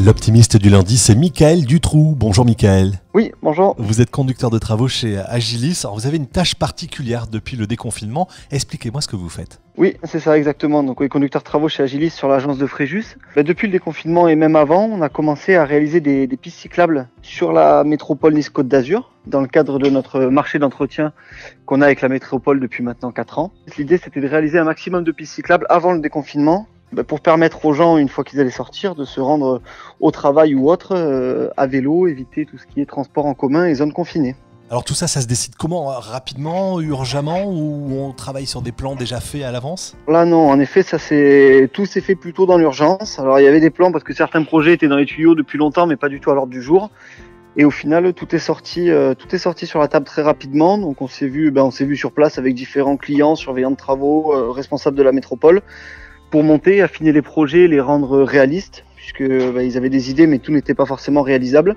L'optimiste du lundi, c'est Michael Dutroux. Bonjour Michael. Oui, bonjour. Vous êtes conducteur de travaux chez Agilis. Alors vous avez une tâche particulière depuis le déconfinement. Expliquez-moi ce que vous faites. Oui, c'est ça exactement. Donc, conducteur de travaux chez Agilis sur l'agence de Fréjus. Depuis le déconfinement et même avant, on a commencé à réaliser des pistes cyclables sur la métropole Nice-Côte d'Azur dans le cadre de notre marché d'entretien qu'on a avec la métropole depuis maintenant 4 ans. L'idée, c'était de réaliser un maximum de pistes cyclables avant le déconfinement pour permettre aux gens, une fois qu'ils allaient sortir, de se rendre au travail ou autre à vélo, éviter tout ce qui est transport en commun et zones confinées. Alors tout ça, ça se décide comment? Rapidement, urgemment, ou on travaille sur des plans déjà faits à l'avance? Là non, en effet, tout s'est fait plutôt dans l'urgence. Alors il y avait des plans parce que certains projets étaient dans les tuyaux depuis longtemps, mais pas du tout à l'ordre du jour. Et au final, tout est sorti sur la table très rapidement. Donc on s'est vu sur place avec différents clients, surveillants de travaux, responsables de la métropole, pour monter, affiner les projets, les rendre réalistes, puisque ils avaient des idées, mais tout n'était pas forcément réalisable.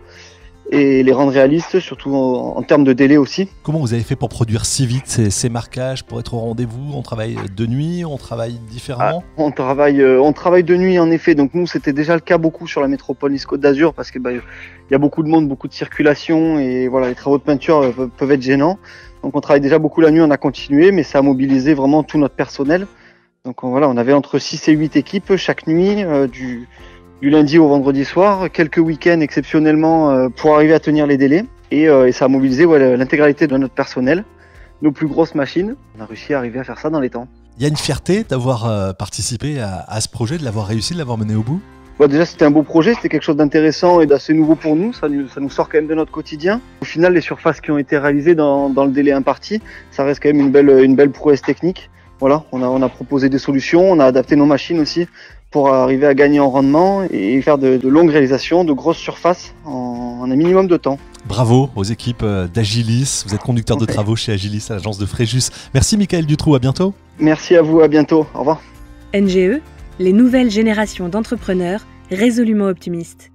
Et les rendre réalistes, surtout en termes de délai aussi. Comment vous avez fait pour produire si vite ces marquages, pour être au rendez-vous? On travaille de nuit, on travaille différemment? On travaille de nuit en effet. Donc nous, c'était déjà le cas beaucoup sur la métropole Nice-Côte d'Azur, parce que y a beaucoup de monde, beaucoup de circulation, et voilà, les travaux de peinture peuvent être gênants. Donc on travaille déjà beaucoup la nuit, on a continué, mais ça a mobilisé vraiment tout notre personnel. Donc voilà, on avait entre 6 et 8 équipes chaque nuit, du lundi au vendredi soir, quelques week-ends exceptionnellement pour arriver à tenir les délais. Et ça a mobilisé l'intégralité de notre personnel, nos plus grosses machines. On a réussi à arriver à faire ça dans les temps. Il y a une fierté d'avoir participé à ce projet, de l'avoir réussi, de l'avoir mené au bout? Déjà, c'était un beau projet, c'était quelque chose d'intéressant et d'assez nouveau pour nous. Ça nous sort quand même de notre quotidien. Au final, les surfaces qui ont été réalisées dans le délai imparti, ça reste quand même une belle prouesse technique. Voilà, on a proposé des solutions, on a adapté nos machines aussi pour arriver à gagner en rendement et faire de longues réalisations, de grosses surfaces en un minimum de temps. Bravo aux équipes d'Agilis. Vous êtes conducteur de travaux chez Agilis à l'agence de Fréjus. Merci Michael Dutroux, à bientôt. Merci à vous, à bientôt. Au revoir. NGE, les nouvelles générations d'entrepreneurs résolument optimistes.